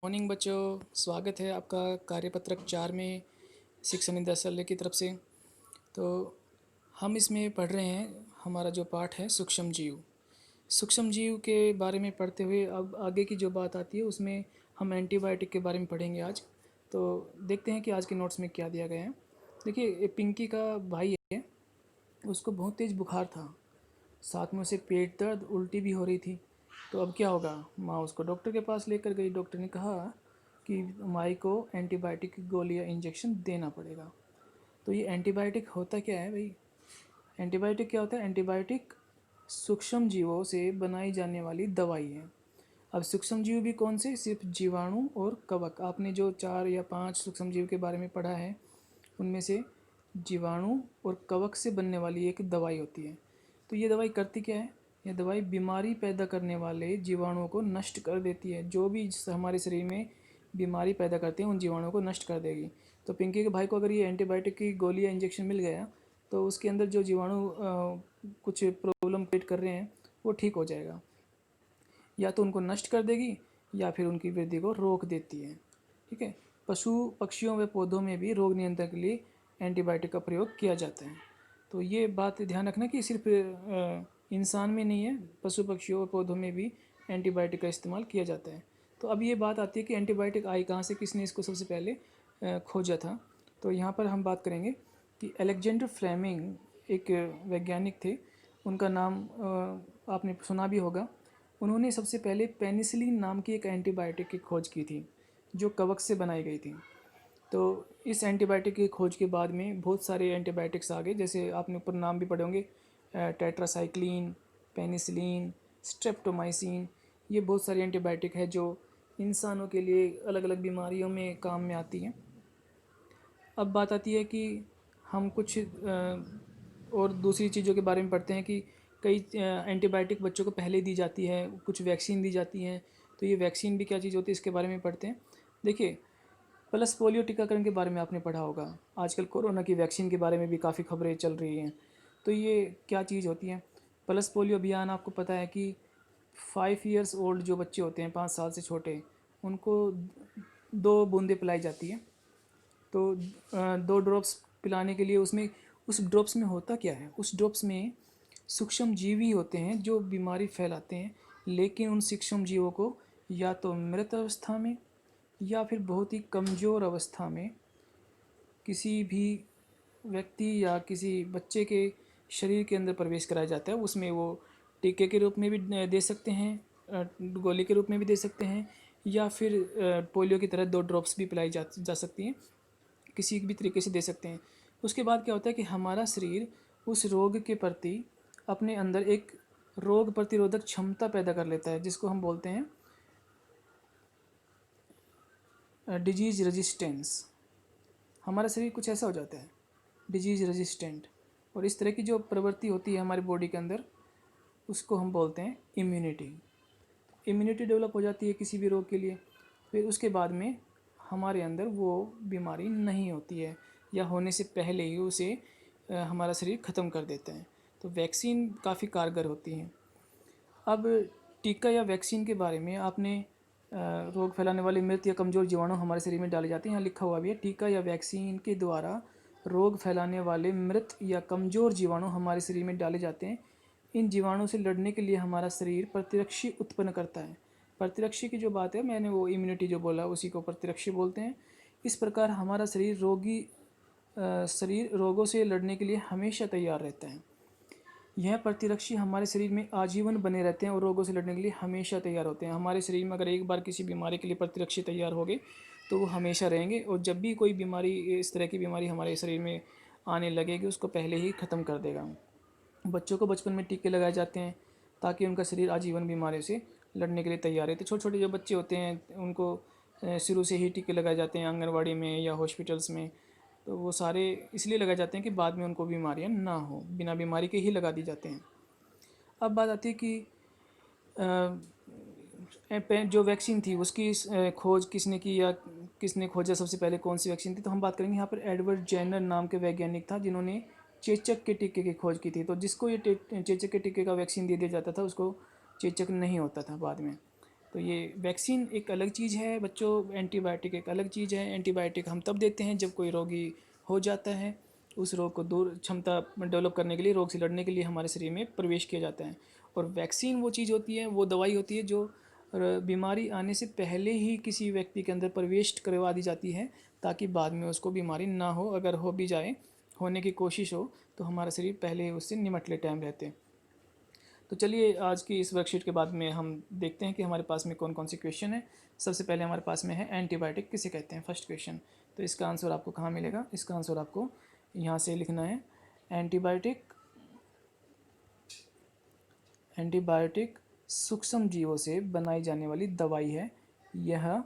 Morning बच्चों, स्वागत है आपका कार्यपत्रक 4 में शिक्षा निदेशालय की तरफ से। तो हम इसमें पढ़ रहे हैं, हमारा जो पाठ है सूक्ष्म जीव। सूक्ष्म जीव के बारे में पढ़ते हुए अब आगे की जो बात आती है उसमें हम एंटीबायोटिक के बारे में पढ़ेंगे आज। तो देखते हैं कि आज के नोट्स में क्या दिया गया है। देखिए, ये पिंकी का भाई है, उसको बहुत तेज़ बुखार था, साथ में उसे पेट दर्द, उल्टी भी हो रही थी। तो अब क्या होगा, माँ उसको डॉक्टर के पास लेकर गई। डॉक्टर ने कहा कि माई को एंटीबायोटिक की गोली या इंजेक्शन देना पड़ेगा। तो ये एंटीबायोटिक होता क्या है भाई? एंटीबायोटिक क्या होता है? एंटीबायोटिक सूक्ष्म जीवों से बनाई जाने वाली दवाई है। अब सूक्ष्म जीव भी कौन से? सिर्फ जीवाणु और कवक। आपने जो 4 या 5 सूक्ष्म जीव के बारे में पढ़ा है उनमें से जीवाणु और कवक से बनने वाली एक दवाई होती है। तो ये दवाई करती क्या है? यह दवाई बीमारी पैदा करने वाले जीवाणुओं को नष्ट कर देती है। जो भी हमारे शरीर में बीमारी पैदा करते हैं उन जीवाणुओं को नष्ट कर देगी। तो पिंकी के भाई को अगर ये एंटीबायोटिक की गोली या इंजेक्शन मिल गया तो उसके अंदर जो जीवाणु कुछ प्रॉब्लम क्रिएट कर रहे हैं वो ठीक हो जाएगा। या तो उनको नष्ट कर देगी या फिर उनकी वृद्धि को रोक देती है। ठीक है। पशु पक्षियों व पौधों में भी रोग नियंत्रण के लिए एंटीबायोटिक का प्रयोग किया जाता है। तो ये बात ध्यान रखना कि सिर्फ इंसान में नहीं है, पशु पक्षियों और पौधों में भी एंटीबायोटिक का इस्तेमाल किया जाता है। तो अब ये बात आती है कि एंटीबायोटिक आई कहाँ से, किसने इसको सबसे पहले खोजा था। तो यहाँ पर हम बात करेंगे कि अलेक्जेंडर फ्लेमिंग एक वैज्ञानिक थे। उनका नाम आपने सुना भी होगा। उन्होंने सबसे पहले पेनिसिलिन नाम की एक एंटीबायोटिक की खोज की थी जो कवक से बनाई गई थी। तो इस एंटीबायोटिक की खोज के बाद में बहुत सारे एंटीबायोटिक्स आ गए, जैसे आपने ऊपर नाम भी पढ़े होंगे, टेट्रासाइक्लिन, पेनिसिलिन, स्ट्रेप्टोमाइसिन। ये बहुत सारी एंटीबायोटिक है जो इंसानों के लिए अलग अलग बीमारियों में काम में आती हैं। अब बात आती है कि हम कुछ और दूसरी चीज़ों के बारे में पढ़ते हैं कि कई एंटीबायोटिक बच्चों को पहले दी जाती है, कुछ वैक्सीन दी जाती हैं। तो ये वैक्सीन भी क्या चीज़ होती है, इसके बारे में पढ़ते हैं। देखिए, प्लस पोलियो टीकाकरण के बारे में आपने पढ़ा होगा। आजकल कोरोना की वैक्सीन के बारे में भी काफ़ी खबरें चल रही हैं। तो ये क्या चीज़ होती है? प्लस पोलियो अभियान, आपको पता है कि 5 ईयर्स ओल्ड जो बच्चे होते हैं, 5 साल से छोटे, उनको 2 बूंदें पिलाई जाती है। तो 2 ड्रॉप्स पिलाने के लिए उसमें, उस ड्रॉप्स में होता क्या है? उस ड्रॉप्स में सूक्ष्म जीव ही होते हैं जो बीमारी फैलाते हैं। लेकिन उन सूक्ष्म जीवों को या तो मृत अवस्था में या फिर बहुत ही कमज़ोर अवस्था में किसी भी व्यक्ति या किसी बच्चे के शरीर के अंदर प्रवेश कराया जाता है। उसमें वो टीके के रूप में भी दे सकते हैं, गोली के रूप में भी दे सकते हैं, या फिर पोलियो की तरह 2 ड्रॉप्स भी पिलाई जा सकती हैं, किसी भी तरीके से दे सकते हैं। उसके बाद क्या होता है कि हमारा शरीर उस रोग के प्रति अपने अंदर एक रोग प्रतिरोधक क्षमता पैदा कर लेता है, जिसको हम बोलते हैं डिजीज रेजिस्टेंस। हमारा शरीर कुछ ऐसा हो जाता है, डिजीज रेजिस्टेंट। और इस तरह की जो प्रवृत्ति होती है हमारी बॉडी के अंदर, उसको हम बोलते हैं इम्यूनिटी। इम्यूनिटी डेवलप हो जाती है किसी भी रोग के लिए। फिर उसके बाद में हमारे अंदर वो बीमारी नहीं होती है, या होने से पहले ही उसे हमारा शरीर ख़त्म कर देता है। तो वैक्सीन काफ़ी कारगर होती हैं। अब टीका या वैक्सीन के बारे में आपने रोग फैलाने वाले मृत या कमज़ोर जीवाणु हमारे शरीर में डाले जाते हैं। यहाँ लिखा हुआ भी है, टीका या वैक्सीन के द्वारा रोग फैलाने वाले मृत या कमज़ोर जीवाणु हमारे शरीर में डाले जाते हैं। इन जीवाणु से लड़ने के लिए हमारा शरीर प्रतिरक्षी उत्पन्न करता है। प्रतिरक्षी की जो बात है, मैंने वो इम्यूनिटी जो बोला उसी को प्रतिरक्षी बोलते हैं। इस प्रकार हमारा शरीर रोगों से लड़ने के लिए हमेशा तैयार रहता है। यह प्रतिरक्षी हमारे शरीर में आजीवन बने रहते हैं और रोगों से लड़ने के लिए हमेशा तैयार होते हैं। हमारे शरीर में अगर एक बार किसी बीमारी के लिए प्रतिरक्षी तैयार हो गए तो वो हमेशा रहेंगे, और जब भी कोई बीमारी, इस तरह की बीमारी हमारे शरीर में आने लगेगी, उसको पहले ही ख़त्म कर देगा। बच्चों को बचपन में टीके लगाए जाते हैं ताकि उनका शरीर आजीवन बीमारियों से लड़ने के लिए तैयार है। तो छोटे छोटे जो बच्चे होते हैं उनको शुरू से ही टीके लगाए जाते हैं आंगनवाड़ी में या हॉस्पिटल्स में। तो वो सारे इसलिए लगाए जाते हैं कि बाद में उनको बीमारियां ना हो, बिना बीमारी के ही लगा दी जाते हैं। अब बात आती है कि जो वैक्सीन थी उसकी खोज किसने की, या किसने खोजा सबसे पहले, कौन सी वैक्सीन थी। तो हम बात करेंगे यहाँ पर एडवर्ड जेनर नाम के वैज्ञानिक था जिन्होंने चेचक के टीके की खोज की थी। तो जिसको ये चेचक के टीके का वैक्सीन दे दिया जाता था उसको चेचक नहीं होता था बाद में। तो ये वैक्सीन एक अलग चीज़ है बच्चों, एंटीबायोटिक एक अलग चीज़ है। एंटीबायोटिक हम तब देते हैं जब कोई रोगी हो जाता है, उस रोग को दूर क्षमता डेवलप करने के लिए, रोग से लड़ने के लिए हमारे शरीर में प्रवेश किया जाता है। और वैक्सीन वो चीज़ होती है, वो दवाई होती है जो बीमारी आने से पहले ही किसी व्यक्ति के अंदर प्रवेश करवा दी जाती है, ताकि बाद में उसको बीमारी ना हो। अगर हो भी जाए, होने की कोशिश हो, तो हमारा शरीर पहले ही उससे निमट ले टाइम रहते हैं। तो चलिए आज की इस वर्कशीट के बाद में हम देखते हैं कि हमारे पास में कौन कौन से क्वेश्चन है। सबसे पहले हमारे पास में है एंटीबायोटिक किसे कहते हैं, फर्स्ट क्वेश्चन। तो इसका आंसर आपको कहाँ मिलेगा, इसका आंसर आपको यहाँ से लिखना है। एंटीबायोटिक, एंटीबायोटिक सूक्ष्म जीवों से बनाई जाने वाली दवाई है। यह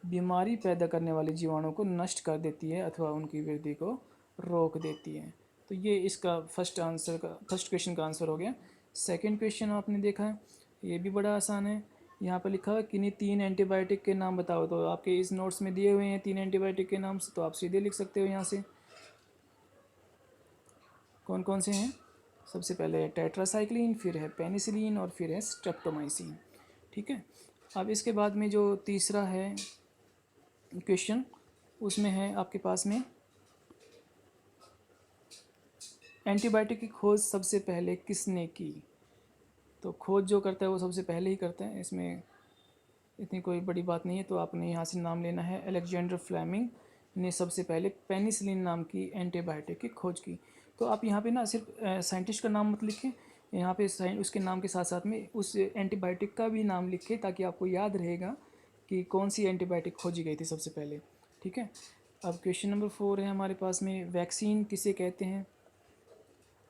बीमारी पैदा करने वाले जीवाणुओं को नष्ट कर देती है अथवा उनकी वृद्धि को रोक देती है। तो ये इसका फर्स्ट क्वेश्चन का आंसर हो गया। सेकंड क्वेश्चन आपने देखा है, ये भी बड़ा आसान है। यहाँ पर लिखा है किन्हीं 3 एंटीबायोटिक के नाम बताओ। तो आपके इस नोट्स में दिए हुए हैं 3 एंटीबायोटिक के नाम, तो आप सीधे लिख सकते हो यहाँ से कौन कौन से हैं। सबसे पहले है टेट्रासाइक्लिन, फिर है पेनिसिलिन और फिर है स्ट्रेप्टोमाइसिन। ठीक है। अब इसके बाद में जो तीसरा है क्वेश्चन, उसमें है आपके पास में एंटीबायोटिक की खोज सबसे पहले किसने की। तो खोज जो करता है वो सबसे पहले ही करता है, इसमें इतनी कोई बड़ी बात नहीं है। तो आपने यहाँ से नाम लेना है, अलेक्जेंडर फ्लेमिंग ने सबसे पहले पेनिसिलिन नाम की एंटीबायोटिक की खोज की। तो आप यहाँ पे ना सिर्फ साइंटिस्ट का नाम मत लिखें, यहाँ पे उसके नाम के साथ साथ में उस एंटीबायोटिक का भी नाम लिखें, ताकि आपको याद रहेगा कि कौन सी एंटीबायोटिक खोजी गई थी सबसे पहले। ठीक है। अब क्वेश्चन नंबर 4 है हमारे पास में, वैक्सीन किसे कहते हैं।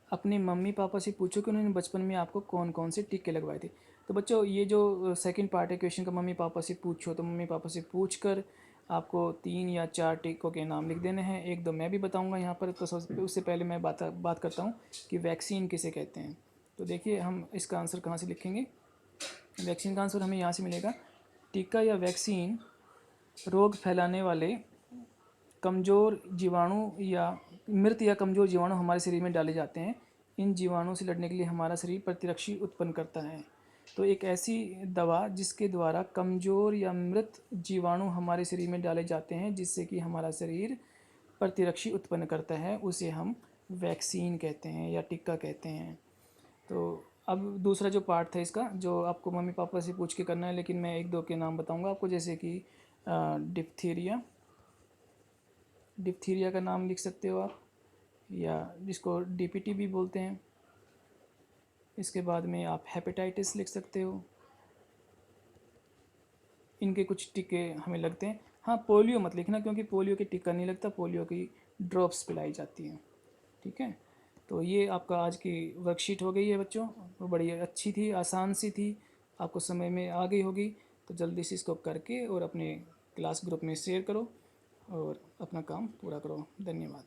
अपने मम्मी पापा से पूछो कि उन्होंने बचपन में आपको कौन कौन से टीके लगवाए थे। तो बच्चों ये जो सेकंड पार्ट है क्वेश्चन का, मम्मी पापा से पूछो, तो मम्मी पापा से पूछ कर आपको 3 या 4 टीकों के नाम लिख देने हैं। एक दो मैं भी बताऊंगा यहाँ पर। तो सबसे उससे पहले मैं बात करता हूँ कि वैक्सीन किसे कहते हैं। तो देखिए हम इसका आंसर कहाँ से लिखेंगे। वैक्सीन का आंसर हमें यहाँ से मिलेगा, टीका या वैक्सीन रोग फैलाने वाले कमज़ोर जीवाणु या मृत या कमज़ोर जीवाणु हमारे शरीर में डाले जाते हैं। इन जीवाणुओं से लड़ने के लिए हमारा शरीर प्रतिरक्षी उत्पन्न करता है। तो एक ऐसी दवा जिसके द्वारा कमज़ोर या मृत जीवाणु हमारे शरीर में डाले जाते हैं, जिससे कि हमारा शरीर प्रतिरक्षी उत्पन्न करता है, उसे हम वैक्सीन कहते हैं या टीका कहते हैं। तो अब दूसरा जो पार्ट था इसका, जो आपको मम्मी पापा से पूछ के करना है, लेकिन मैं एक दो के नाम बताऊंगा आपको, जैसे कि डिप्थीरिया, डिप्थीरिया का नाम लिख सकते हो आप, या जिसको डीपीटी भी बोलते हैं। इसके बाद में आप हेपेटाइटिस लिख सकते हो। इनके कुछ टीके हमें लगते हैं। हाँ, पोलियो मत लिखना, क्योंकि पोलियो की टीका नहीं लगता, पोलियो की ड्रॉप्स पिलाई जाती हैं। ठीक है। तो ये आपका आज की वर्कशीट हो गई है बच्चों, वो बड़ी अच्छी थी, आसान सी थी, आपको समय में आ गई होगी। तो जल्दी से इसको करके और अपने क्लास ग्रुप में शेयर करो और अपना काम पूरा करो। धन्यवाद।